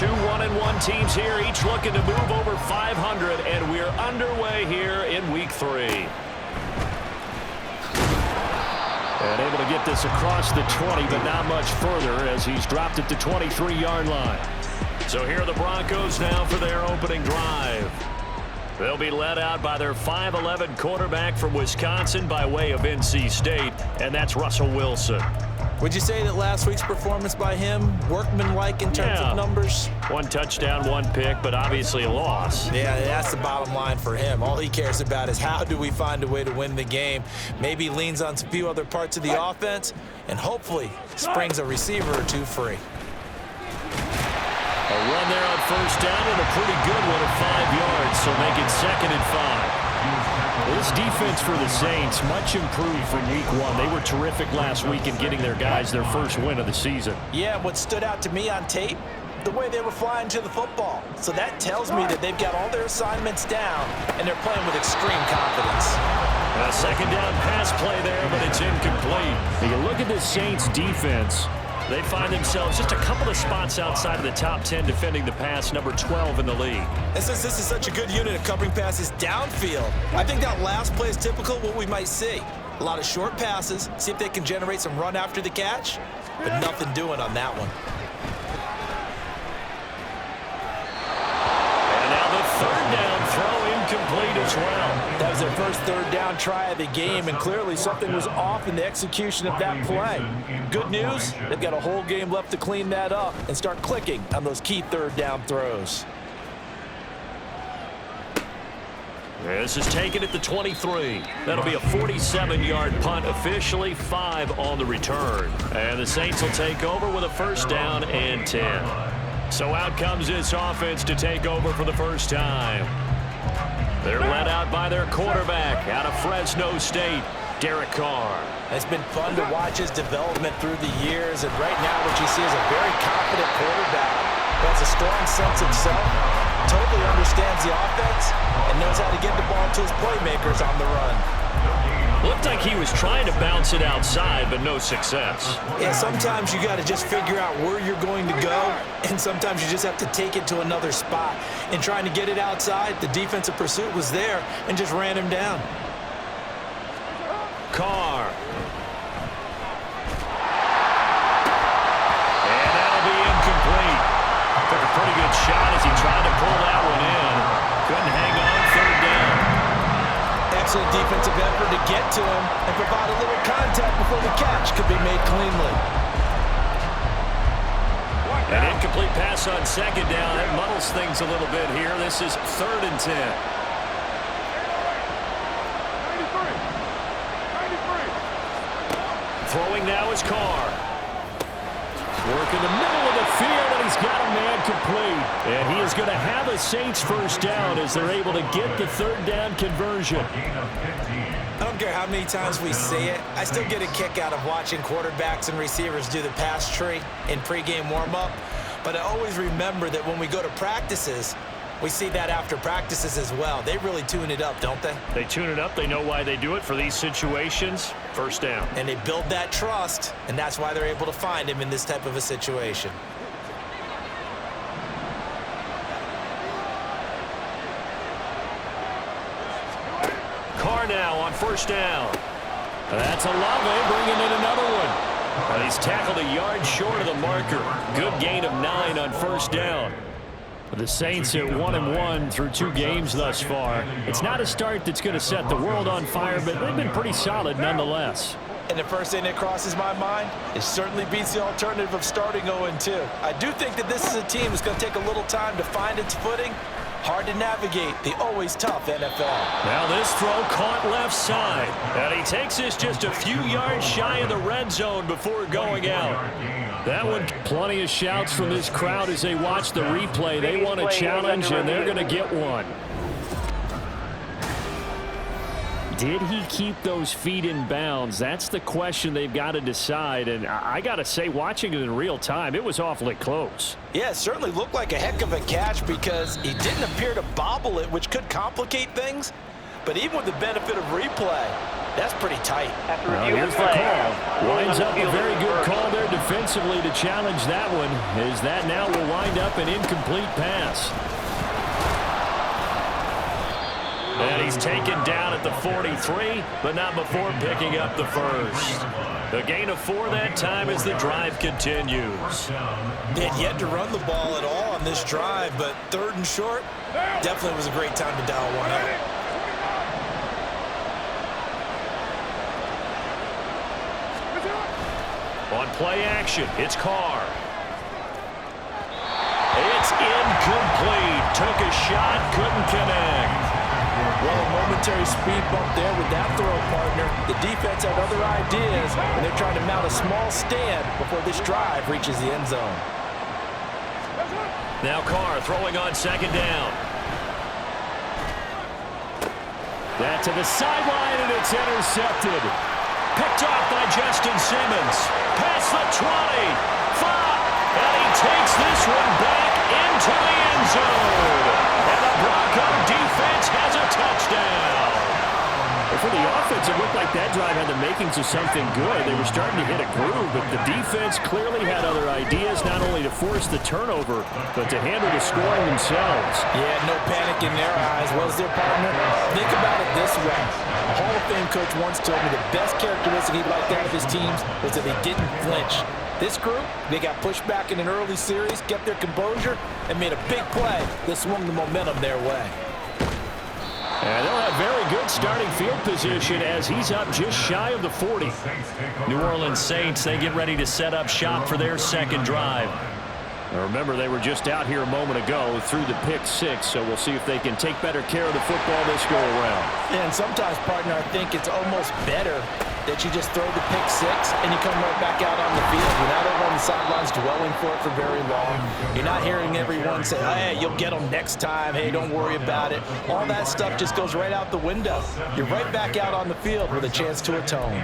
Two 1-1 teams here, each looking to move over 500, and we're underway here in Week 3. And able to get this across the 20, but not much further as he's dropped it to 23-yard line. So here are the Broncos now for their opening drive. They'll be led out by their 5'11" quarterback from Wisconsin by way of NC State, and that's Russell Wilson. Would you say that last week's performance by him, workmanlike in terms of numbers? 1 touchdown, 1 pick, but obviously a loss. Yeah, that's the bottom line for him. All he cares about is how do we find a way to win the game. Maybe leans on a few other parts of the offense, and hopefully springs a receiver or two free. A run there on first down and a pretty good one at 5 yards, so make it 2nd and 5. This defense for the Saints, much improved from Week 1. They were terrific last week in getting their guys their first win of the season. Yeah, what stood out to me on tape, the way they were flying to the football. So that tells me that they've got all their assignments down, and they're playing with extreme confidence. A 2nd down pass play there, but it's incomplete. When you look at this Saints defense, they find themselves just a couple of spots outside of the top 10 defending the pass, number 12 in the league. And since this is such a good unit of covering passes downfield, I think that last play is typical of what we might see. A lot of short passes, see if they can generate some run after the catch, but nothing doing on that one. And now the 3rd down throw incomplete as well. That was their first 3rd down try of the game, and clearly something was off in the execution of that play. Good news, they've got a whole game left to clean that up and start clicking on those key 3rd down throws. This is taken at the 23. That'll be a 47-yard punt, officially 5 on the return. And the Saints will take over with a 1st down and 10. So out comes this offense to take over for the first time. They're led out by their quarterback out of Fresno State, Derek Carr. It's been fun to watch his development through the years, and right now what you see is a very confident quarterback who has a strong sense of self, totally understands the offense, and knows how to get the ball to his playmakers on the run. Looked like he was trying to bounce it outside, but no success. Yeah, sometimes you got to just figure out where you're going to go, and sometimes you just have to take it to another spot. In trying to get it outside, the defensive pursuit was there and just ran him down. Carr. And that'll be incomplete. Took a pretty good shot as he tried to pull that one in. Couldn't hang on, 3rd down. Excellent defensive effort to get to him and provide a little contact before the catch could be made cleanly. An incomplete pass on 2nd down. That muddles things a little bit here. This is 3rd and 10. Throwing now is Carr. Work in the middle of the field, and he's got a man complete. And he is going to have a Saints 1st down as they're able to get the 3rd down conversion. I don't care how many times we see it. I still get a kick out of watching quarterbacks and receivers do the pass tree in pregame warm-up. But I always remember that when we go to practices, we see that after practices as well. They really tune it up, don't they? They tune it up. They know why they do it for these situations. 1st down. And they build that trust, and that's why they're able to find him in this type of a situation. Carr now on 1st down. That's Olave bringing in another one. And he's tackled a yard short of the marker. Good gain of 9 on 1st down. The Saints at 1-1 through 2 games thus far. It's not a start that's going to set the world on fire, but they've been pretty solid nonetheless. And the first thing that crosses my mind, it certainly beats the alternative of starting 0-2. I do think that this is a team that's going to take a little time to find its footing. Hard to navigate the always tough NFL. Now this throw caught left side. And he takes this just a few yards shy of the red zone before going out. That one, plenty of shouts from this crowd as they watch the replay. They want a challenge, and they're going to get one. Did he keep those feet in bounds? That's the question they've got to decide. And I got to say, watching it in real time, it was awfully close. Yeah, it certainly looked like a heck of a catch because he didn't appear to bobble it, which could complicate things. But even with the benefit of replay, that's pretty tight. Here's the call. Lines up a very good call there defensively. defensively to challenge that one, as that now will wind up an incomplete pass. And he's taken down at the 43, but not before picking up the first. A gain of 4 that time as the drive continues. They had yet to run the ball at all on this drive, but 3rd and short, definitely was a great time to dial one up. On play action, it's Carr. It's incomplete. Took a shot, couldn't connect. Well, a momentary speed bump there with that throw, partner. The defense had other ideas, and they're trying to mount a small stand before this drive reaches the end zone. Now Carr throwing on 2nd down. That to the sideline, and it's intercepted. Picked off by Justin Simmons. Past the 20, 5, and he takes this one back into the end zone. And the Bronco defense has a touchdown. Well, for the offense, it looked like that drive had the makings of something good. They were starting to hit a groove, but the defense clearly had other ideas, not only to force the turnover, but to handle the scoring themselves. Yeah, no panic in their eyes, was their partner? Think about it this way. A Hall of Fame coach once told me the best characteristic he liked out of his teams was that they didn't flinch. This group, they got pushed back in an early series, kept their composure, and made a big play that swung the momentum their way. And they'll have very good starting field position as he's up just shy of the 40. New Orleans Saints, they get ready to set up shop for their 2nd drive. Now remember, they were just out here a moment ago through the pick 6, so we'll see if they can take better care of the football this go around. And sometimes, partner, I think it's almost better that you just throw the pick 6 and you come right back out on the field. You're not over on the sidelines dwelling for it for very long. You're not hearing everyone say, hey, you'll get them next time. Hey, don't worry about it. All that stuff just goes right out the window. You're right back out on the field with a chance to atone.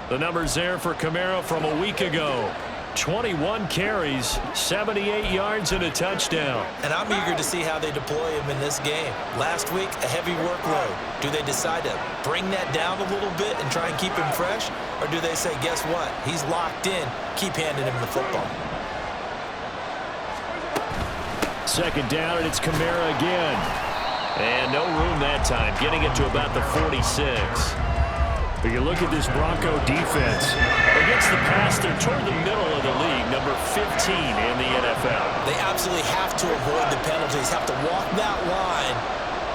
The numbers there for Kamara from a week ago. 21 carries, 78 yards, and a touchdown. And I'm eager to see how they deploy him in this game. Last week, a heavy workload. Do they decide to bring that down a little bit and try and keep him fresh? Or do they say, guess what? He's locked in. Keep handing him the football. 2nd down, and it's Kamara again. And no room that time, getting it to about the 46. But you look at this Bronco defense. Against the pass, they're toward the middle of the league, number 15 in the NFL. They absolutely have to avoid the penalties, have to walk that line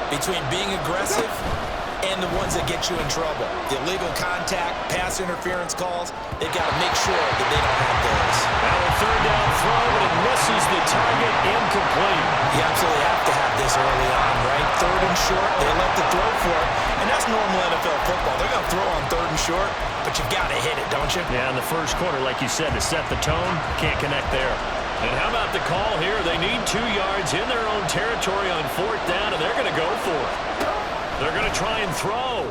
between being aggressive and the ones that get you in trouble. The illegal contact, pass interference calls, they've got to make sure that they don't have those. Now a 3rd down throw, and it misses the target, incomplete. You absolutely have to have this early on, right? 3rd and short, they let the throw for it. And that's normal NFL football. They're going to throw on 3rd and short, but you've got to hit it, don't you? Yeah, in the first quarter, like you said, to set the tone, can't connect there. And how about the call here? They need 2 yards in their own territory on 4th down, and they're going to go for it. They're going to try and throw.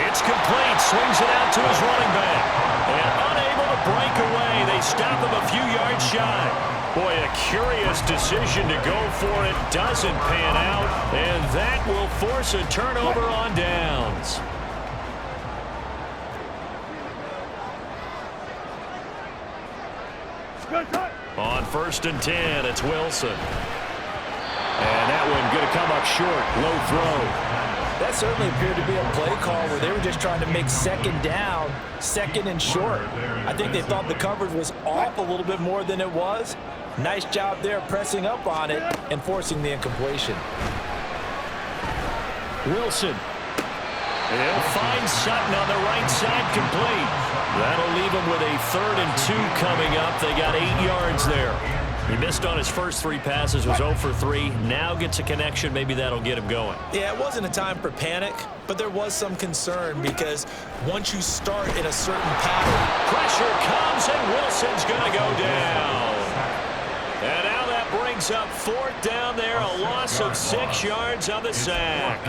It's complete. Swings it out to his running back. And unable to break away. They stop him a few yards shy. Boy, a curious decision to go for it. Doesn't pan out. And that will force a turnover on downs. On 1st and 10, it's Wilson. And that one going to come up short. Low throw. That certainly appeared to be a play call where they were just trying to make 2nd down, 2nd and short. I think they thought the coverage was off a little bit more than it was. Nice job there pressing up on it and forcing the incompletion. Wilson. He'll find Sutton on the right side, complete. That'll leave him with a 3rd and 2 coming up. They got 8 yards there. He missed on his first 3 passes, was 0 for 3. Now gets a connection. Maybe that'll get him going. Yeah, it wasn't a time for panic, but there was some concern because once you start in a certain pattern, pressure comes and Wilson's going to go down. And now that brings up 4th down there, a loss of 6 yards on the sack.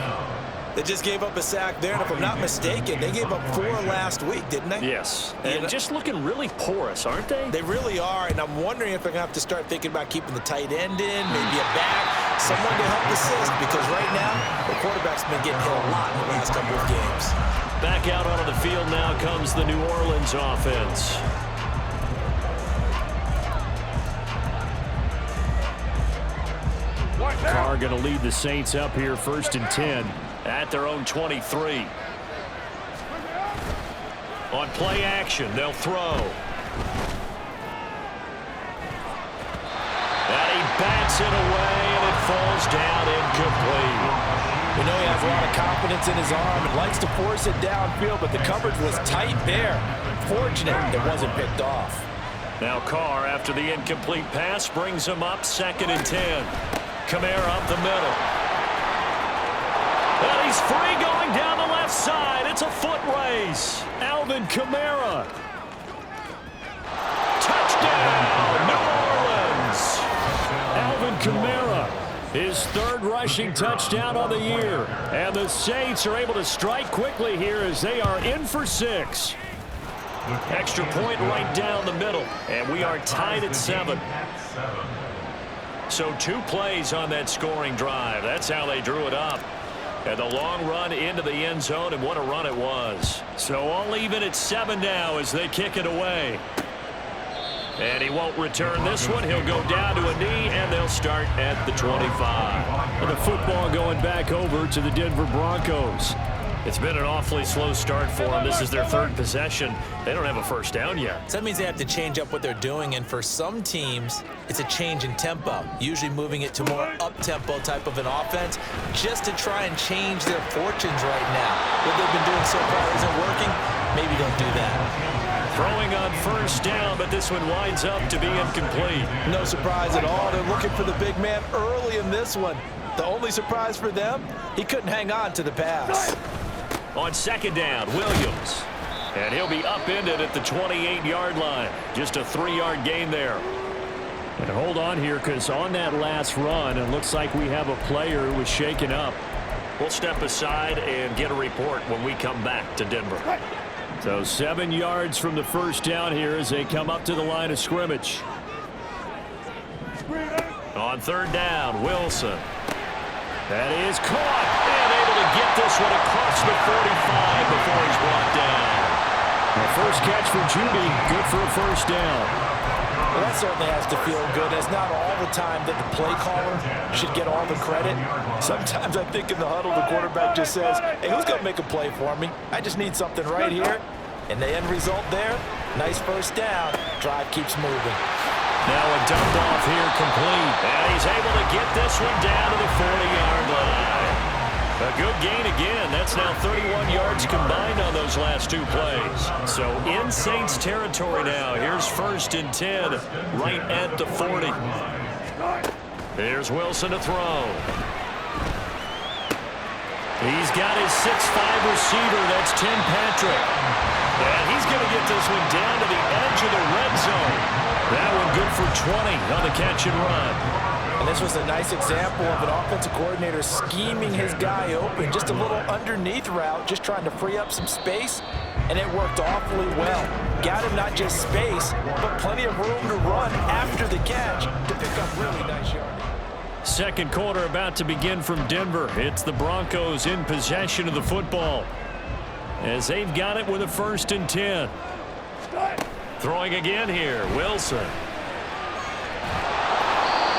They just gave up a sack there, and if I'm not mistaken, they gave up 4 last week, didn't they? Yes, and just looking really porous, aren't they? They really are, and I'm wondering if they're going to have to start thinking about keeping the tight end in, maybe a back, someone to help assist, because right now, the quarterback's been getting hit a lot in the last couple of games. Back out onto the field now comes the New Orleans offense. Carr going to lead the Saints up here 1st and 10 at their own 23. On play action, they'll throw. And he bats it away, and it falls down incomplete. We know he has a lot of confidence in his arm and likes to force it downfield, but the coverage was tight there. Fortunate it wasn't picked off. Now Carr, after the incomplete pass, brings him up 2nd and 10. Kamara up the middle. And he's free going down the left side. It's a foot race. Alvin Kamara. Touchdown, New Orleans. Alvin Kamara, his 3rd rushing touchdown on the year. And the Saints are able to strike quickly here as they are in for 6. Extra point right down the middle. And we are tied at 7. So 2 plays on that scoring drive. That's how they drew it up. And the long run into the end zone, and what a run it was. So all even at 7 now as they kick it away. And he won't return this one. He'll go down to a knee, and they'll start at the 25. And the football going back over to the Denver Broncos. It's been an awfully slow start for them. This is their 3rd possession. They don't have a first down yet. So that means they have to change up what they're doing, and for some teams, it's a change in tempo, usually moving it to more up-tempo type of an offense just to try and change their fortunes right now. What they've been doing so far isn't working. Maybe don't do that. Throwing on 1st down, but this one winds up to be incomplete. No surprise at all. They're looking for the big man early in this one. The only surprise for them, he couldn't hang on to the pass. On 2nd down, Williams. And he'll be upended at the 28-yard line. Just a 3-yard gain there. And hold on here, because on that last run, it looks like we have a player who was shaken up. We'll step aside and get a report when we come back to Denver. So 7 yards from the 1st down here as they come up to the line of scrimmage. On 3rd down, Wilson. That is caught, and able to get this one across the 45 before he's brought down. The first catch for Judy, good for a 1st down. Well, that certainly has to feel good. It's not all the time that the play caller should get all the credit. Sometimes I think in the huddle, the quarterback just says, hey, who's going to make a play for me? I just need something right here. And the end result there, nice 1st down. Drive keeps moving. Now a dump off here complete. And he's able to get this one down to the 40-yard line. A good gain again. That's now 31 yards combined on those last 2 plays. So in Saints territory now. Here's 1st and 10 right at the 40. Here's Wilson to throw. He's got his 6'5" receiver. That's Tim Patrick. And he's going to get this one down to the edge of the red zone. That one good for 20 on the catch and run. And this was a nice example of an offensive coordinator scheming his guy open. Just a little underneath route, just trying to free up some space, and it worked awfully well. Got him not just space, but plenty of room to run after the catch to pick up really nice yardage. 2nd quarter about to begin from Denver. It's the Broncos in possession of the football as they've got it with a 1st and 10. Throwing again here, Wilson.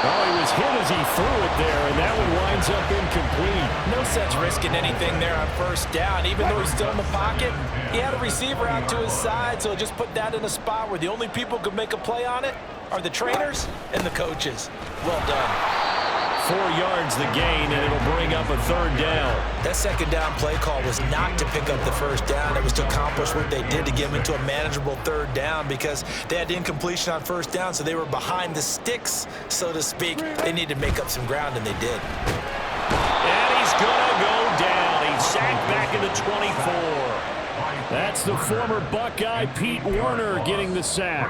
Oh, he was hit as he threw it there, and that one winds up incomplete. No sense risking anything there on 1st down. Even though he's still in the pocket, he had a receiver out to his side, so just put that in a spot where the only people who could make a play on it are the trainers and the coaches. Well done. 4 yards the gain, and it'll bring up a 3rd down. That 2nd down play call was not to pick up the 1st down. It was to accomplish what they did to get them into a manageable 3rd down because they had incompletion on 1st down, so they were behind the sticks, so to speak. They needed to make up some ground, and they did. And he's going to go down. He's sacked back in the 24. That's the former Buckeye Pete Werner getting the sack.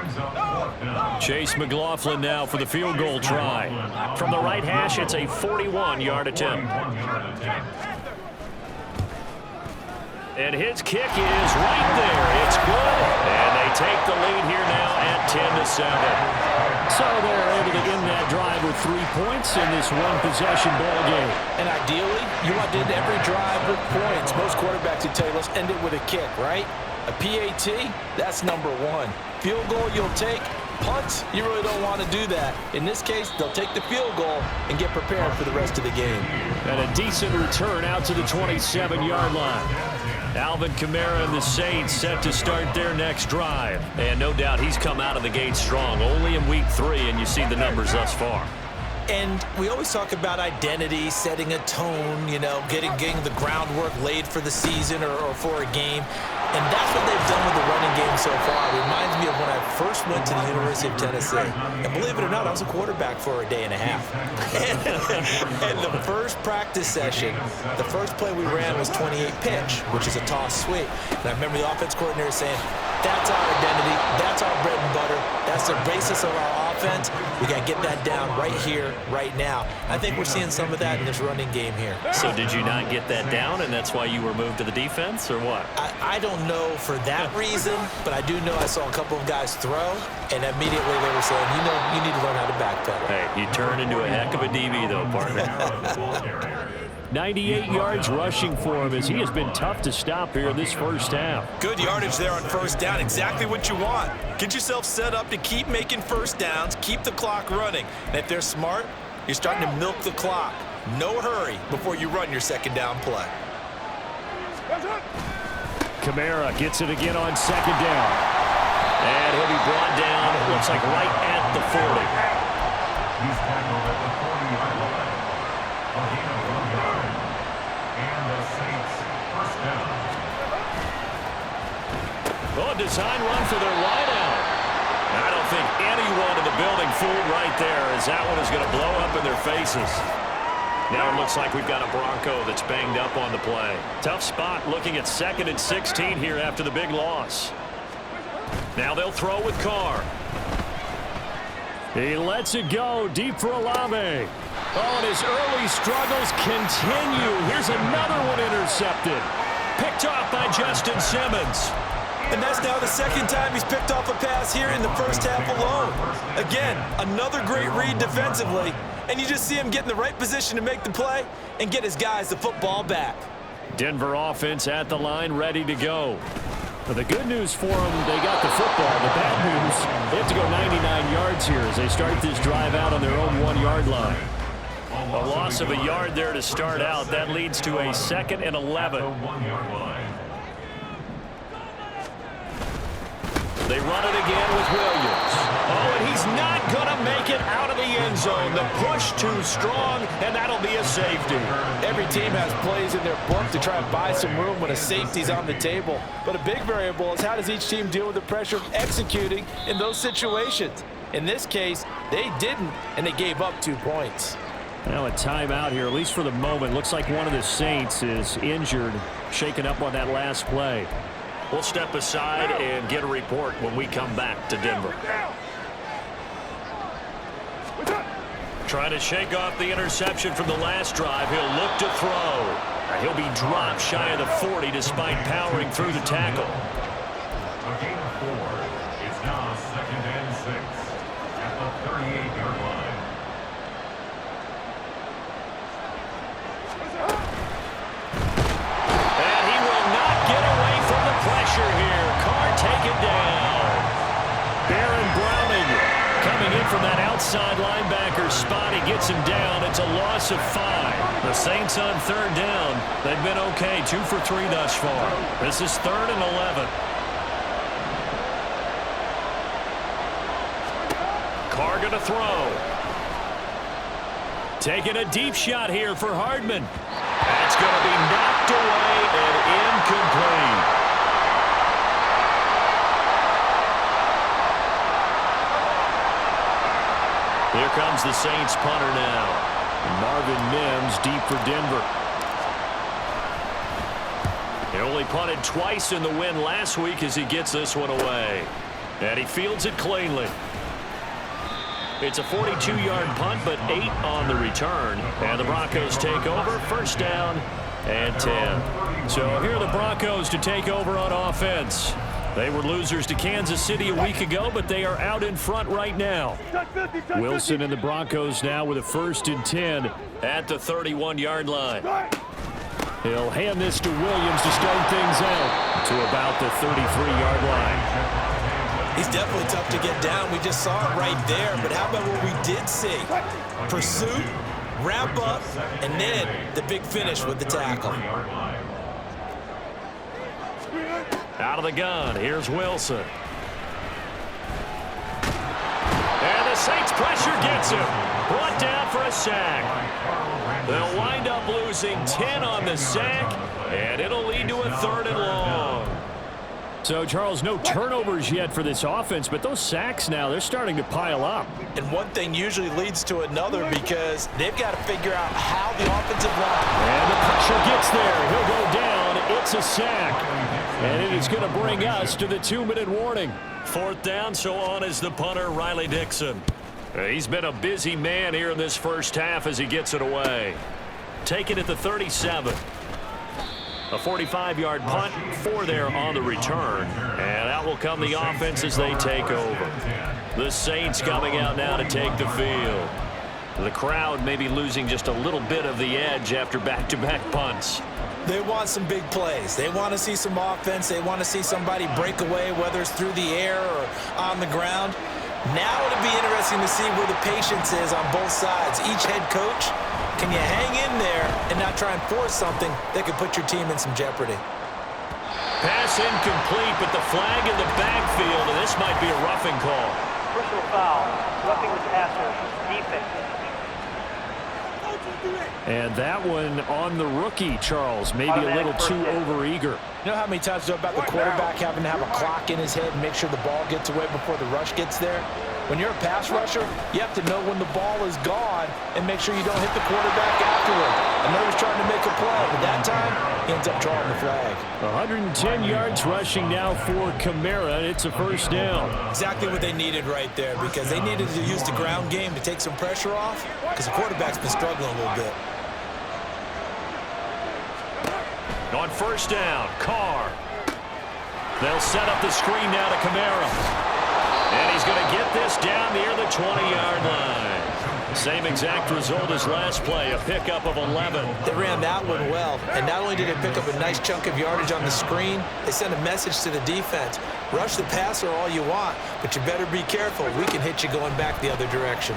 Chase McLaughlin now for the field goal try. From the right hash, it's a 41-yard attempt. And his kick is right there. It's good. And they take the lead here now at 10-7. So they're able to end that drive with 3 points in this one-possession ball game. And ideally, you want to end every drive with points. Most quarterbacks would tell you, let's end it with a kick, right? A PAT, that's number 1. Field goal you'll take, Punts, you really don't want to do that. In this case, they'll take the field goal and get prepared for the rest of the game. And a decent return out to the 27-yard line. Alvin Kamara and the Saints set to start their next drive. And no doubt he's come out of the gate strong, only in week 3, and you see the numbers thus far. And we always talk about identity, setting a tone, you know, getting the groundwork laid for the season or for a game. And that's what they've done with the running game so far. It reminds me of when I first went to the University of Tennessee. And believe it or not, I was a quarterback for a day and a half. And the first practice session, the first play we ran was 28 pitch, which is a toss sweep. And I remember the offense coordinator saying, that's our identity, that's our bread and butter, that's the basis of our offense. We got to get that down right here, right now. I think we're seeing some of that in this running game here. So did you not get that down, and that's why you were moved to the defense, or what? I don't know for that reason, but I do know I saw a couple of guys throw, and immediately they were saying, you know, you need to learn how to backpedal. Hey, you turned into a heck of a DB, though, partner. 98 yards rushing for him as he has been tough to stop here in this first half. Good yardage there on first down. Exactly what you want. Get yourself set up to keep making first downs, keep the clock running. And if they're smart, you're starting to milk the clock. No hurry before you run your second down play. Kamara gets it again on second down. And he'll be brought down, it looks like right at the 40. He's tackled at the 40-yard line. A gain of 1 yard. And the Saints first down. Oh, a design run for their wideout. I don't think anyone in the building fooled right there, as that one is going to blow up in their faces. Now it looks like we've got a Bronco that's banged up on the play. Tough spot looking at 2nd and 16 here after the big loss. Now they'll throw with Carr. He lets it go deep for Olave. Oh, and his early struggles continue. Here's another one intercepted. Picked off by Justin Simmons. And that's now the second time he's picked off a pass here in the first half alone. Again, another great read defensively. And you just see him get in the right position to make the play and get his guys the football back. Denver offense at the line, ready to go. But the good news for them, they got the football. The bad news, they have to go 99 yards here as they start this drive out on their own 1-yard line. A loss of a yard there to start out. That leads to a 2nd and 11. They run it again with Williams. Oh, and he's not going to make it out of the end zone. The push too strong, and that'll be a safety. Every team has plays in their book to try and buy some room when a safety's on the table. But a big variable is how does each team deal with the pressure of executing in those situations. In this case, they didn't, and they gave up 2 points. Well, a timeout here, at least for the moment. Looks like one of the Saints is injured, shaken up on that last play. We'll step aside and get a report when we come back to Denver. Trying to shake off the interception from the last drive. He'll look to throw. He'll be dropped shy of the 40 despite powering through the tackle. A gain of 4. It's now 2nd and 6 at the 38-yard line. And he will not get away from the pressure here. Carr taken down. Baron Browning coming in from that outside linebacker spot. He gets him down. It's a loss of 5. The Saints on 3rd down. They've been okay. 2 for 3 thus far. This is 3rd and 11. Carr going to throw. Taking a deep shot here for Hardman. That's going to be knocked away and incomplete. Here comes the Saints punter now. Marvin Mims deep for Denver. He only punted twice in the win last week as he gets this one away. And he fields it cleanly. It's a 42-yard punt, but 8 on the return. And the Broncos take over. First down and 10. So here are the Broncos to take over on offense. They were losers to Kansas City a week ago, but they are out in front right now. Wilson and the Broncos now with a 1st and 10 at the 31-yard line. He'll hand this to Williams to start things out to about the 33-yard line. He's definitely tough to get down. We just saw it right there. But how about what we did see? Pursuit, wrap up, and then the big finish with the tackle. Out of the gun, here's Wilson. And the Saints pressure gets him. Brought down for a sack. They'll wind up losing 10 on the sack, and it'll lead to a 3rd and long. So, Charles, no turnovers yet for this offense, but those sacks now, they're starting to pile up. And one thing usually leads to another because they've got to figure out how the offensive line. And the pressure gets there. He'll go down. It's a sack. And it is going to bring us to the 2-minute warning. 4th down, so on is the punter, Riley Dixon. He's been a busy man here in this first half as he gets it away. Taken at the 37. A 45-yard punt, 4 there on the return. And out will come the offense as they take over. The Saints coming out now to take the field. The crowd may be losing just a little bit of the edge after back-to-back punts. They want some big plays. They want to see some offense. They want to see somebody break away, whether it's through the air or on the ground. Now it'll be interesting to see where the patience is on both sides. Each head coach, can you hang in there and not try and force something that could put your team in some jeopardy? Pass incomplete, but the flag in the backfield, and this might be a roughing call. Personal foul, roughing the passer, defense. And that one on the rookie, Charles. Maybe a little too overeager. You know how many times about the quarterback having to have a clock in his head and make sure the ball gets away before the rush gets there? When you're a pass rusher, you have to know when the ball is gone and make sure you don't hit the quarterback afterward. I know he's trying to make a play, but that time, he ends up drawing the flag. 110 yards rushing now for Kamara. It's a 1st down. Exactly what they needed right there because they needed to use the ground game to take some pressure off because the quarterback's been struggling a little bit. On 1st down, Carr. They'll set up the screen now to Kamara. And he's going to get this down near the 20-yard line. Same exact result as last play, a pickup of 11. They ran that one well, and not only did they pick up a nice chunk of yardage on the screen, they sent a message to the defense. Rush the passer all you want, but you better be careful. We can hit you going back the other direction.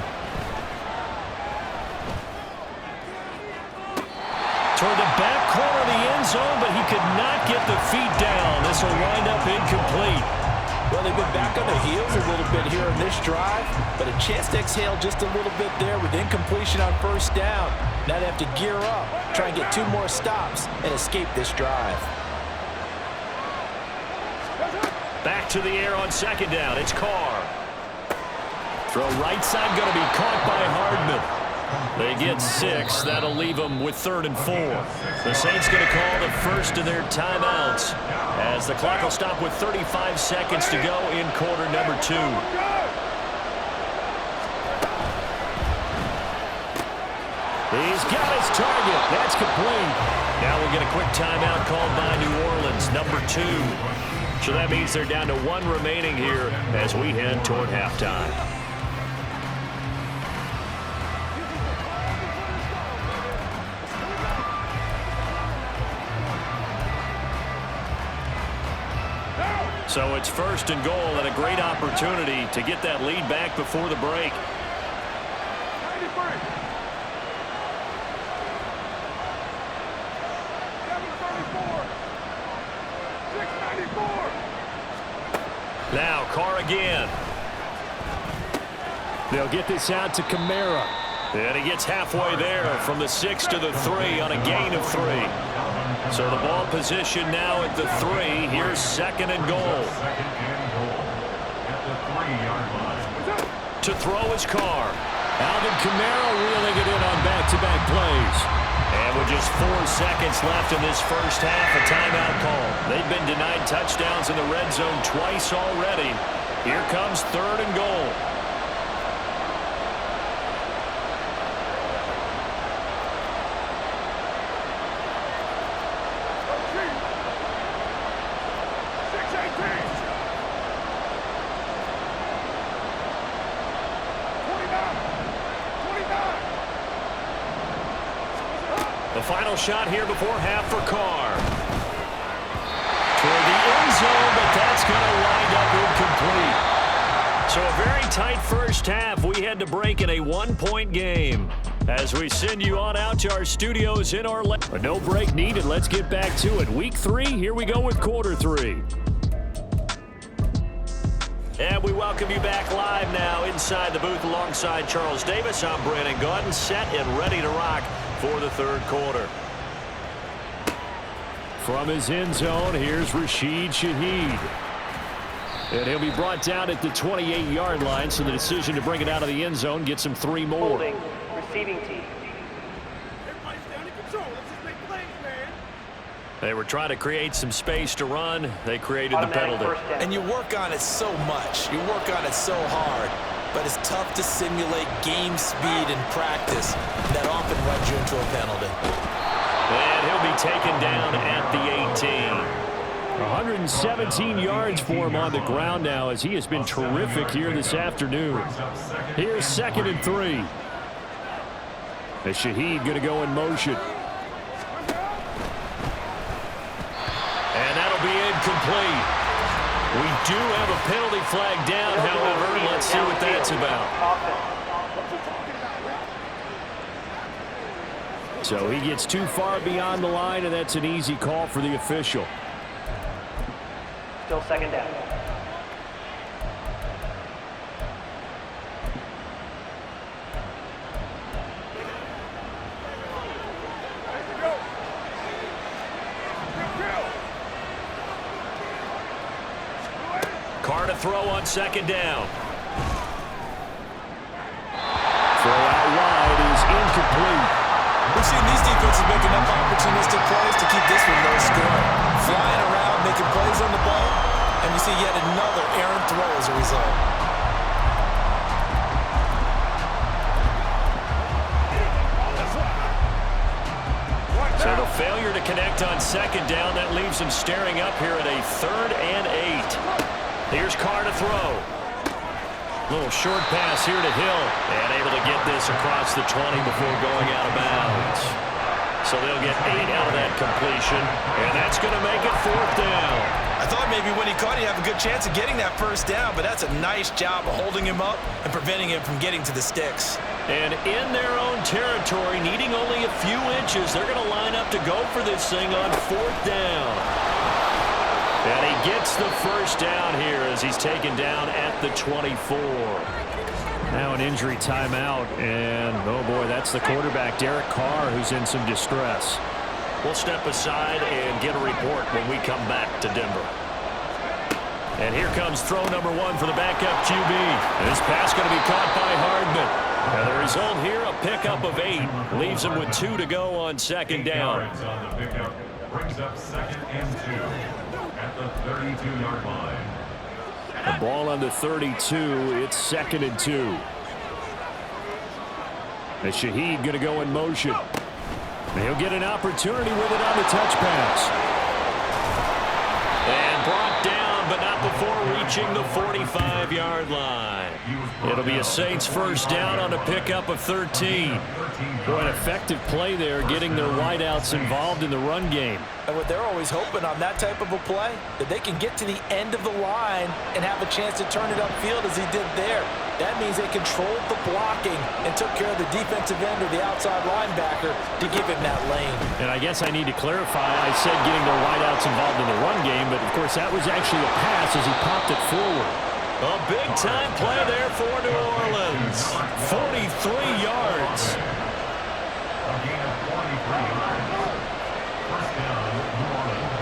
Toward the back corner of the end zone, but he could not get the feet down. This will wind up incomplete. Well, they've been back on their heels a little bit here in this drive, but a chance to exhale just a little bit there with incompletion on 1st down. Now they have to gear up, try and get 2 more stops, and escape this drive. Back to the air on 2nd down. It's Carr. Throw right side going to be caught by Hardman. They get 6. That'll leave them with 3rd and 4. The Saints going to call the first of their timeouts as the clock will stop with 35 seconds to go in quarter number 2. He's got his target. That's complete. Now we'll get a quick timeout called by New Orleans, number 2. So that means they're down to 1 remaining here as we head toward halftime. So it's 1st and goal and a great opportunity to get that lead back before the break. Now Carr again. They'll get this out to Kamara. And he gets halfway there from the 6 to the 3 on a gain of 3. So the ball position now at the 3. Here's 2nd and goal. To throw is Carr. Alvin Kamara reeling it in on back-to-back plays. And with just 4 seconds left in this first half, a timeout call. They've been denied touchdowns in the red zone twice already. Here comes 3rd and goal. The final shot here before half for Carr. Toward the end zone, but that's going to wind up incomplete. So a very tight first half. We had to break in a one-point game. As we send you on out to our studios in Orlando. But no break needed. Let's get back to it. Week 3, here we go with quarter 3. And we welcome you back live now inside the booth alongside Charles Davis. I'm Brandon Gaudin, set and ready to rock for the third quarter. From his end zone, here's Rashid Shaheed. And he'll be brought down at the 28-yard line, so the decision to bring it out of the end zone gets him 3 more. Holding, receiving team. Everybody's down in control. Let's just make plays, man. They were trying to create some space to run. They created the Automatic penalty. first down. And you work on it so much. You work on it so hard. But it's tough to simulate game speed in practice. That often runs you into a penalty. And he'll be taken down at the 18. 117 yards for him on the ground now, as he has been terrific here this afternoon. Here's 2nd and 3. As Shaheed going to go in motion. And that'll be incomplete. We do have a penalty flag down, however. Let's see what that's about. So he gets too far beyond the line, and that's an easy call for the official. Still 2nd down. Carr to throw on 2nd down. Throw out wide is incomplete. We've seen these defenses make enough opportunistic plays to keep this one low scoring. Flying around, making plays on the ball, and we see yet another errant throw as a result. So the failure to connect on 2nd down, that leaves him staring up here at a 3rd and 8. Here's Carr to throw. Little short pass here to Hill, and able to get this across the 20 before going out of bounds. So they'll get 8 out of that completion, and that's going to make it 4th down. I thought maybe when he caught it, he'd have a good chance of getting that first down, but that's a nice job of holding him up and preventing him from getting to the sticks. And in their own territory, needing only a few inches, they're going to line up to go for this thing on 4th down. And he gets the first down here as he's taken down at the 24. Now an injury timeout, and oh boy, that's the quarterback, Derek Carr, who's in some distress. We'll step aside and get a report when we come back to Denver. And here comes throw number 1 for the backup QB. This pass going to be caught by Hardman. And the result here, a pickup of 8. Leaves him with 2 to go on 2nd down. On the pickup brings up 2nd and 2 at the 32-yard line. The ball on the 32, it's 2nd and 2. And Shaheed going to go in motion. And he'll get an opportunity with it on the touch pass. And brought down, but not before reaching the 45-yard line. It'll be a Saints first down on a pickup of 13. Boy, an effective play there, getting their wideouts involved in the run game. And what they're always hoping on that type of a play, that they can get to the end of the line and have a chance to turn it upfield as he did there. That means they controlled the blocking and took care of the defensive end or the outside linebacker to give him that lane. And I guess I need to clarify, I said getting their wideouts involved in the run game, but of course that was actually a pass as he popped it forward. A big-time play there for New Orleans. 43 yards. A gain of 43 yards. First down, New Orleans.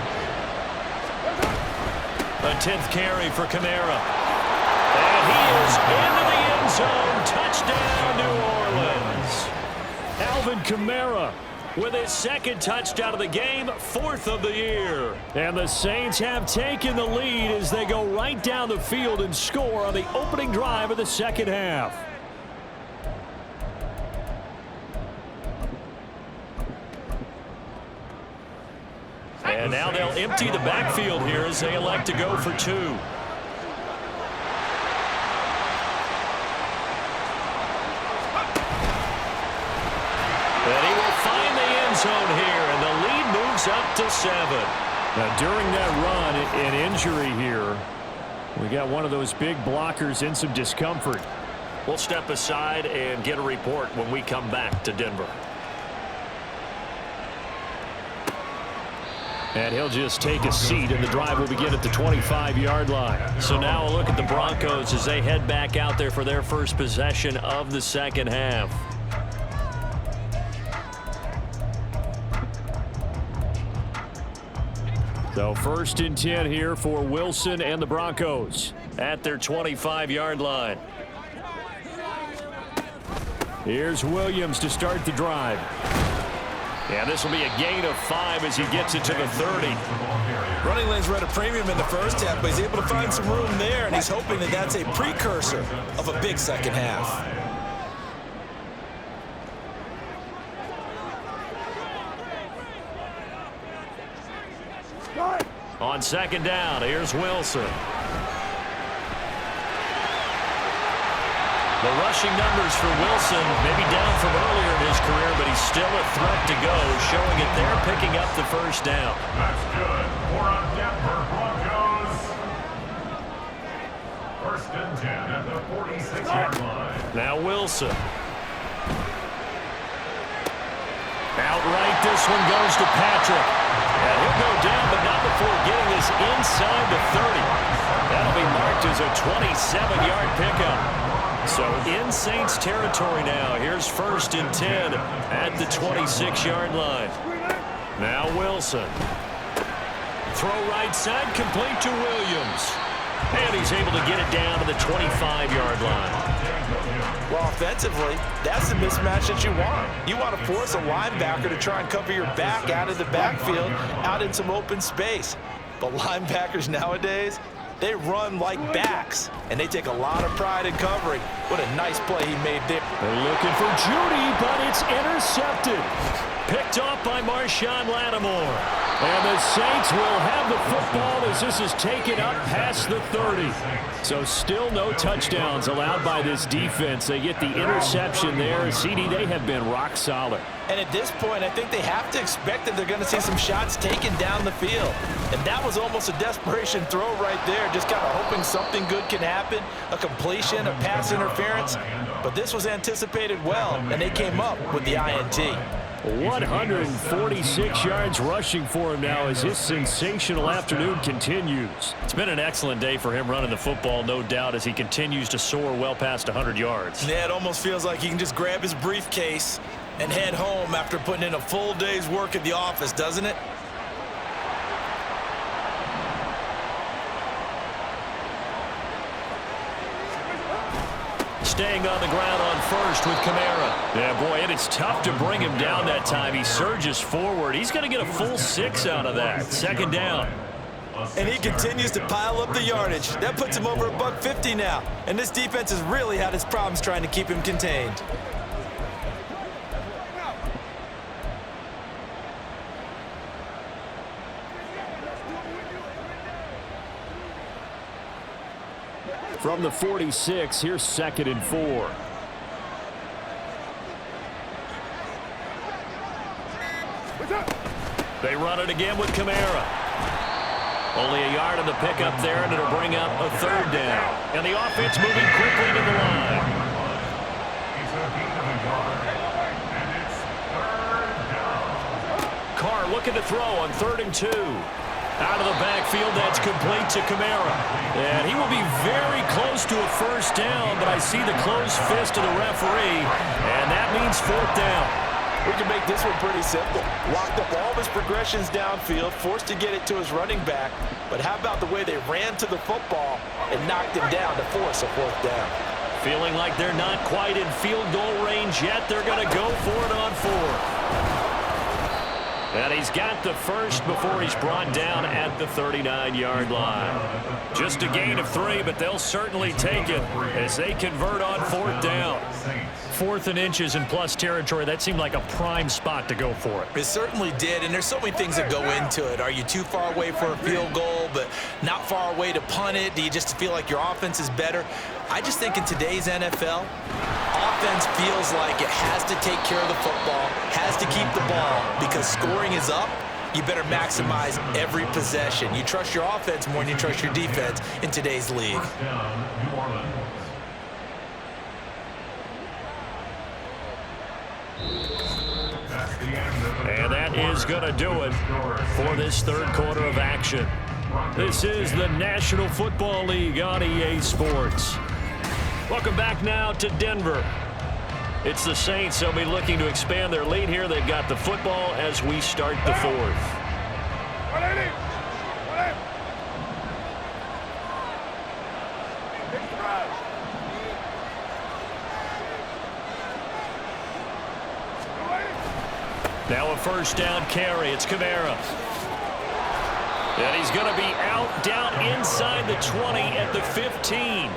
A 10th carry for Kamara. And he is into the end zone. Touchdown, New Orleans. Alvin Kamara with his 2nd touchdown of the game, 4th of the year. And the Saints have taken the lead as they go right down the field and score on the opening drive of the 2nd half. And now they'll empty the backfield here as they elect to go for 2. And he will find the end zone here, and the lead moves up to 7. Now, during that run, an injury here. We got one of those big blockers in some discomfort. We'll step aside and get a report when we come back to Denver. And he'll just take a seat, and the drive will begin at the 25-yard line. So now a look at the Broncos as they head back out there for their first possession of the second half. So 1st and 10 here for Wilson and the Broncos. At their 25-yard line. Here's Williams to start the drive. Yeah, this will be a gain of 5 as he gets it to the 30. Running lanes were at a premium in the first half, but he's able to find some room there, and he's hoping that that's a precursor of a big second half. On 2nd down, here's Wilson. The rushing numbers for Wilson may be down from earlier in his career, but he's still a threat to go, showing it there, picking up the first down. That's good for a Denver Broncos. 1st and 10 at the 46-yard line. Now Wilson. Outright, this one goes to Patrick. And he'll go down, but not before getting this inside the 30. That'll be marked as a 27-yard pickup. So in Saints territory now. Here's 1st and 10 at the 26-yard line. Now Wilson. Throw right side, complete to Williams. And he's able to get it down to the 25-yard line. Well, offensively, that's the mismatch that you want. You want to force a linebacker to try and cover your back out of the backfield, out in some open space. But linebackers nowadays, they run like backs, and they take a lot of pride in covering. What a nice play he made there. They're looking for Judy, but it's intercepted. Picked off by Marshawn Lattimore. And the Saints will have the football as this is taken up past the 30. So still no touchdowns allowed by this defense. They get the interception there. CD, they have been rock solid. And at this point, I think they have to expect that they're going to see some shots taken down the field. And that was almost a desperation throw right there, just kind of hoping something good can happen, a completion, a pass interference. But this was anticipated well, and they came up with the INT. 146 yards rushing for him now as his sensational afternoon continues. It's been an excellent day for him running the football, no doubt, as he continues to soar well past 100 yards. Yeah, it almost feels like he can just grab his briefcase and head home after putting in a full day's work at the office, doesn't it? Staying on the ground on 1st with Kamara. Yeah, boy, and it's tough to bring him down that time. He surges forward. He's going to get a full 6 out of that. 2nd down. And he continues to pile up the yardage. That puts him over $150 now. And this defense has really had its problems trying to keep him contained. From the 46, here's 2nd and 4. They run it again with Kamara. Only a yard on the pickup there, and it'll bring up a 3rd down. And the offense moving quickly to the line. It's a gain of a yard, and it's 3rd down. Carr looking to throw on 3rd and 2. Out of the backfield, that's complete to Kamara. And he will be very close to a 1st down, but I see the closed fist of the referee, and that means 4th down. We can make this one pretty simple. Locked up all of his progressions downfield, forced to get it to his running back. But how about the way they ran to the football and knocked him down to force a 4th down? Feeling like they're not quite in field goal range yet. They're going to go for it on 4th. And he's got the first before he's brought down at the 39-yard line. Just a gain of 3, but they'll certainly take it as they convert on 4th down. 4th and inches in plus territory. That seemed like a prime spot to go for it. It certainly did, and there's so many things that go into it. Are you too far away for a field goal, but not far away to punt it? Do you just feel like your offense is better? I just think in today's NFL, offense feels like it has to take care of the football, has to keep the ball, because scoring is up. you better maximize every possession. You trust your offense more than you trust your defense in today's league. First down, New Orleans. And that is going to do it for this third quarter of action. This is the National Football League on EA Sports. Welcome back now to Denver. It's the Saints. They'll be looking to expand their lead here. They've got the football as we start the fourth. Now a first down carry. It's Kamara. And he's going to be out down inside the 20 at the 15.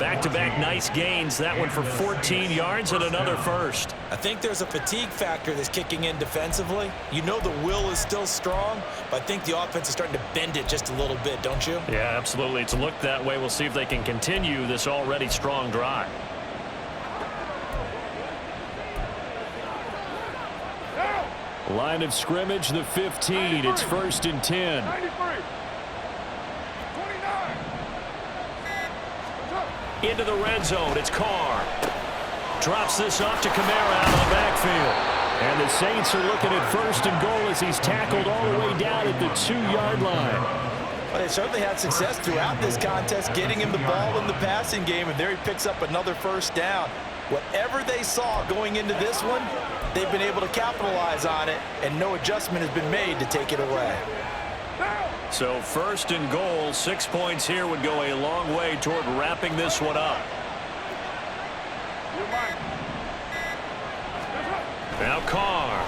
Back-to-back nice gains. That one for 14 yards and another first. I think there's a fatigue factor that's kicking in defensively. You know the will is still strong, but I think the offense is starting to bend it just a little bit, don't you? Yeah, absolutely. It's looked that way. We'll see if they can continue this already strong drive. Line of scrimmage, the 15. It's 1st and 10. 93. 29. Into the red zone. It's Carr. Drops this off to Kamara out of the backfield. And the Saints are looking at 1st and goal as he's tackled all the way down at the 2-yard line. Well, they certainly had success throughout this contest getting him the ball in the passing game, and there he picks up another first down. Whatever they saw going into this one, they've been able to capitalize on it, and no adjustment has been made to take it away. So 1st and goal, 6 points here would go a long way toward wrapping this one up. Now Carr.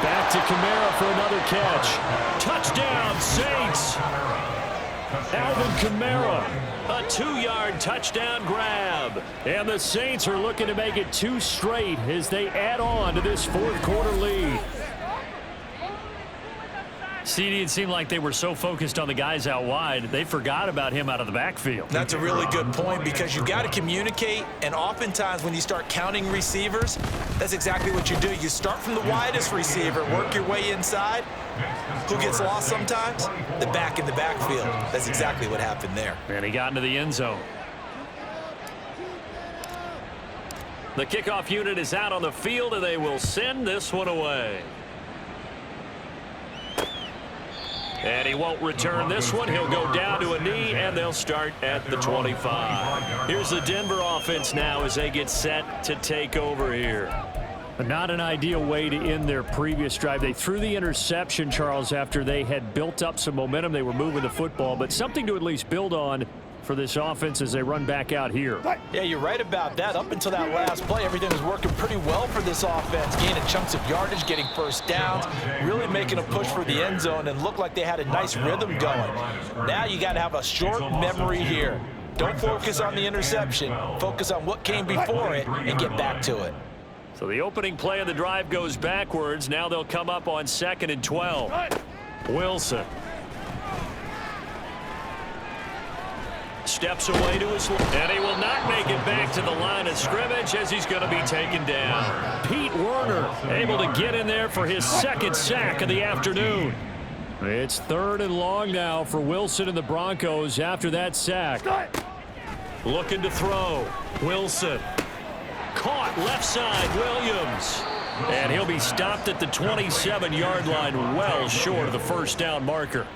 Back to Kamara for another catch. Touchdown, Saints. Alvin Kamara. A 2-yard touchdown grab. And the Saints are looking to make it 2 straight as they add on to this fourth quarter lead. CD, it seemed like they were so focused on the guys out wide, they forgot about him out of the backfield. That's a really good point because you've got to communicate, and oftentimes when you start counting receivers, that's exactly what you do. You start from the widest receiver, work your way inside. Who gets lost sometimes? The back in the backfield. That's exactly what happened there. And he got into the end zone. The kickoff unit is out on the field, and they will send this one away. And he won't return this one. He'll go down to a knee, and they'll start at the 25. Here's the Denver offense now as they get set to take over here. But not an ideal way to end their previous drive. They threw the interception, Charles, after they had built up some momentum. They were moving the football, but something to at least build on for this offense as they run back out here. Yeah, you're right about that. Up until that last play, everything was working pretty well for this offense, gaining chunks of yardage, getting first downs, really making a push for the end zone, and looked like they had a nice rhythm going. Now you got to have a short memory here. Don't focus on the interception. Focus on what came before it and get back to it. So the opening play of the drive goes backwards. Now they'll come up on 2nd and 12. Wilson. Steps away to his left, and he will not make it back to the line of scrimmage as he's going to be taken down. Pete Werner able to get in there for his 2nd sack of the afternoon. It's 3rd and long now for Wilson and the Broncos after that sack. Looking to throw. Wilson. Caught left side, Williams. And he'll be stopped at the 27-yard line, well short of the first down marker.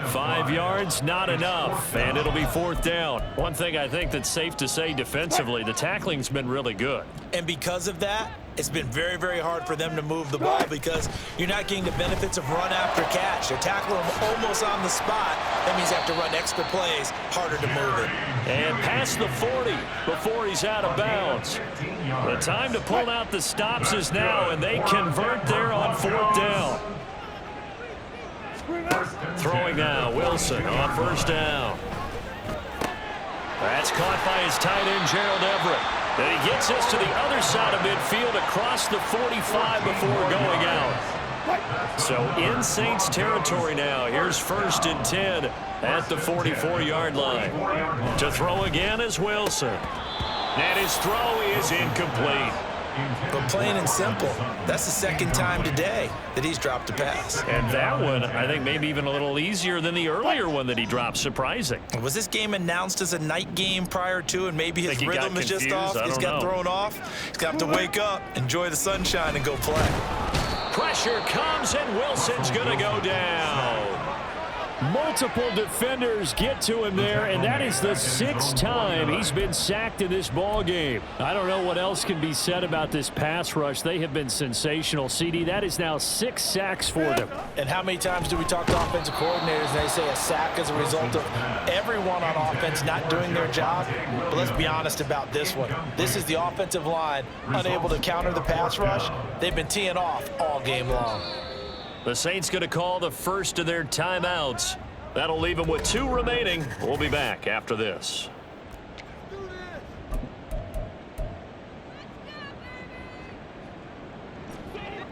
5 yards, not enough, and it'll be 4th down. One thing I think that's safe to say defensively, the tackling's been really good. And because of that, it's been very, very hard for them to move the ball because you're not getting the benefits of run after catch. They're tackling them almost on the spot. That means they have to run extra plays, harder to move it. And past the 40 before he's out of bounds. The time to pull out the stops is now, and they convert there on 4th down. Throwing now, Wilson on 1st down. That's caught by his tight end, Gerald Everett. Then he gets us to the other side of midfield across the 45 before going out. So in Saints territory now. Here's 1st and 10 at the 44-yard line. To throw again is Wilson. And his throw is incomplete. But plain and simple, that's the second time today that he's dropped a pass. And that one, I think, maybe even a little easier than the earlier one that he dropped. Surprising. Was this game announced as a night game prior to, and maybe his rhythm is just off? He's got thrown off. He's got to wake up, enjoy the sunshine, and go play. Pressure comes, and Wilson's going to go down. Multiple defenders get to him there, and that is the 6th time he's been sacked in this ball game. I don't know what else can be said about this pass rush. They have been sensational. CD, that is now 6 sacks for them. And how many times do we talk to offensive coordinators and they say a sack is a result of everyone on offense not doing their job? But let's be honest about this one. This is the offensive line unable to counter the pass rush. They've been teeing off all game long. The Saints going to call the first of their timeouts. That'll leave them with 2 remaining. We'll be back after this.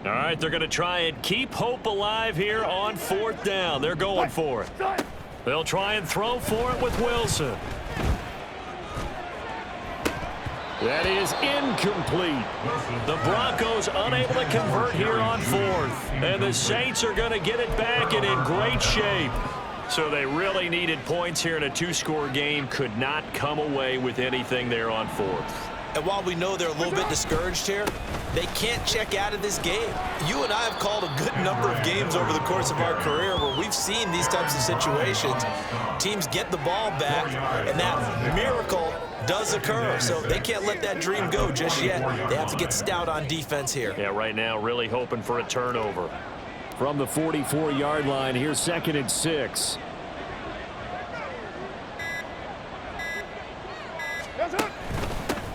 All right, they're going to try and keep hope alive here on 4th down. They're going for it. They'll try and throw for it with Wilson. That is incomplete. The Broncos unable to convert here on 4th. And the Saints are going to get it back and in great shape. So they really needed points here in a 2-score game. Could not come away with anything there on 4th. And while we know they're a little bit discouraged here, they can't check out of this game. You and I have called a good number of games over the course of our career where we've seen these types of situations. Teams get the ball back, and that miracle does occur. So they can't let that dream go just yet. They have to get stout on defense here. Yeah, right now really hoping for a turnover. From the 44-yard line, here's 2nd and 6.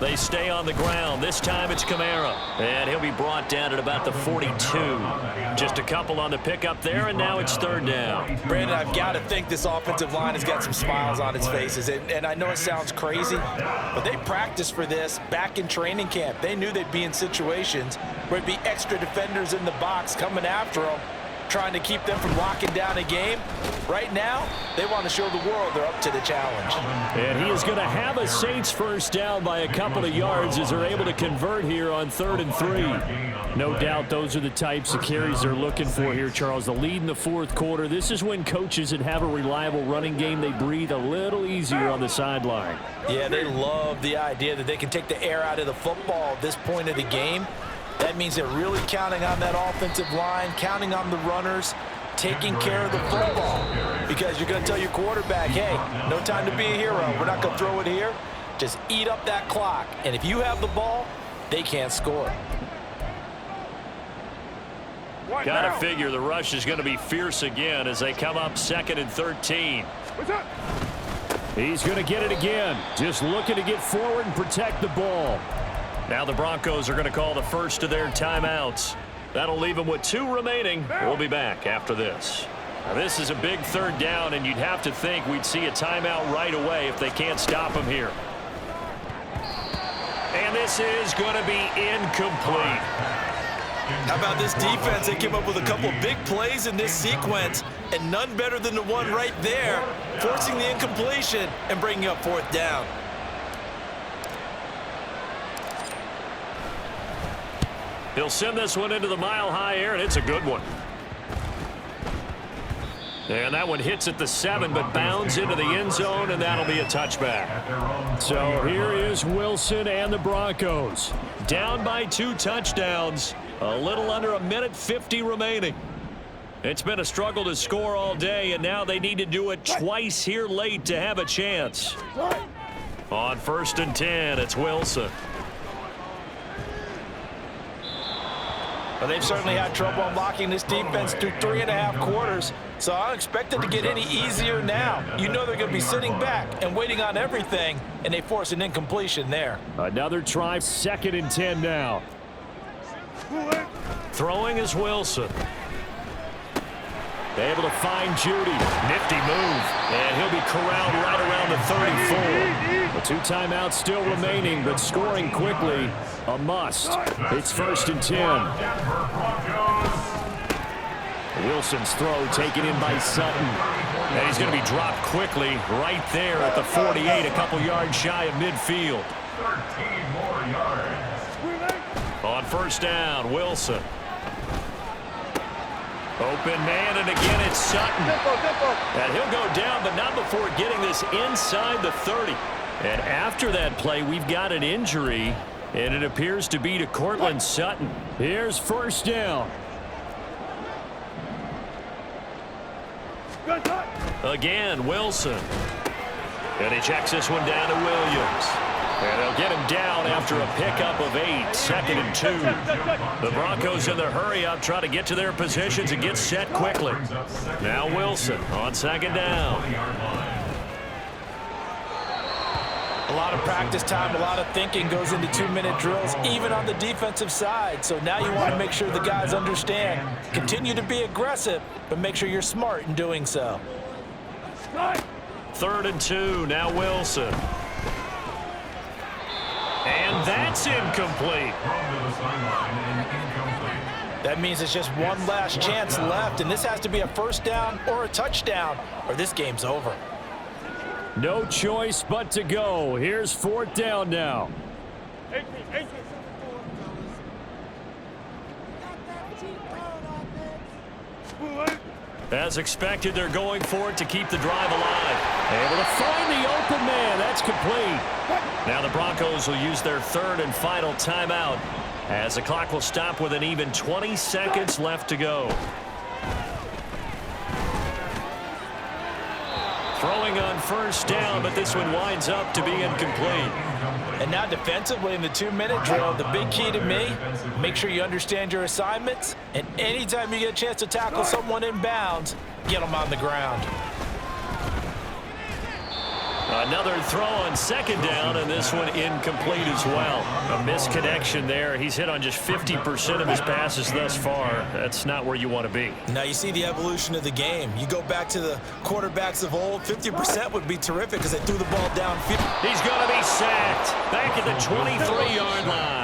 They stay on the ground. This time it's Kamara. And he'll be brought down at about the 42. Just a couple on the pickup there, and now it's 3rd down. Brandon, I've got to think this offensive line has got some smiles on its faces. And I know it sounds crazy, but they practiced for this back in training camp. They knew they'd be in situations where it'd be extra defenders in the box coming after them, trying to keep them from locking down a game. Right now, they want to show the world they're up to the challenge. And he is going to have a Saints 1st down by a couple of yards as they're able to convert here on 3rd and 3. No doubt those are the types of carries they're looking for here, Charles. The lead in the 4th quarter. This is when coaches that have a reliable running game, they breathe a little easier on the sideline. Yeah, they love the idea that they can take the air out of the football at this point of the game. That means they're really counting on that offensive line, counting on the runners, taking care of the football. Because you're going to tell your quarterback, hey, no time to be a hero. We're not going to throw it here. Just eat up that clock. And if you have the ball, they can't score. Got to figure the rush is going to be fierce again as they come up 2nd and 13. He's going to get it again. Just looking to get forward and protect the ball. Now the Broncos are going to call the first of their timeouts. That'll leave them with 2 remaining. We'll be back after this. Now this is a big 3rd down, and you'd have to think we'd see a timeout right away if they can't stop them here. And this is going to be incomplete. How about this defense? They came up with a couple of big plays in this sequence, and none better than the one right there, forcing the incompletion and bringing up 4th down. He'll send this one into the mile-high air, and it's a good one. And that one hits at the 7, but bounds into the end zone, and that'll be a touchback. So here is Wilson and the Broncos. Down by 2 touchdowns. A little under 1:50 remaining. It's been a struggle to score all day, and now they need to do it twice here late to have a chance. On 1st and 10, it's Wilson. But they've certainly had trouble unlocking this defense through 3.5 quarters. So I don't expect it to get any easier now. You know they're going to be sitting back and waiting on everything, and they force an incompletion there. Another try, 2nd and 10 now. Throwing is Wilson. Able to find Judy. Nifty move. And he'll be corralled right around the 34. The 2 timeouts still remaining, but scoring quickly, a must. It's 1st and 10. Wilson's throw taken in by Sutton. And he's going to be dropped quickly right there at the 48, a couple yards shy of midfield. 13 more yards. On first down, Wilson. Open man, and again it's Sutton. And he'll go down, but not before getting this inside the 30. And after that play, we've got an injury, and it appears to be to Cortland Sutton. Here's first down. Again, Wilson. And he checks this one down to Williams. And they'll get him down after a pickup of 8, 2nd and 2. The Broncos in their hurry up try to get to their positions and get set quickly. Now Wilson on 2nd down. A lot of practice time, a lot of thinking goes into 2-minute drills, even on the defensive side. So now you want to make sure the guys understand. Continue to be aggressive, but make sure you're smart in doing so. 3rd and 2, now Wilson. And that's incomplete. That means it's just one last chance left, and this has to be a first down or a touchdown, or this game's over. No choice but to go. Here's 4th down now. As expected, they're going for it to keep the drive alive. Able to find the open man. That's complete. Now the Broncos will use their 3rd and final timeout as the clock will stop with an even 20 seconds left to go. Throwing on first down, but this one winds up to be incomplete. And now defensively in the 2-minute drill, the big key to me, make sure you understand your assignments, and anytime you get a chance to tackle someone in bounds, get them on the ground. Another throw on 2nd down, and this one incomplete as well. A misconnection there. He's hit on just 50% of his passes thus far. That's not where you want to be. Now you see the evolution of the game. You go back to the quarterbacks of old, 50% would be terrific because they threw the ball downfield. He's going to be sacked back at the 23-yard line.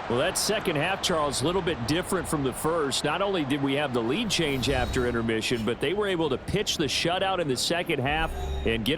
Well, that second half, Charles, a little bit different from the first. Not only did we have the lead change after intermission, but they were able to pitch the shutout in the second half and get it.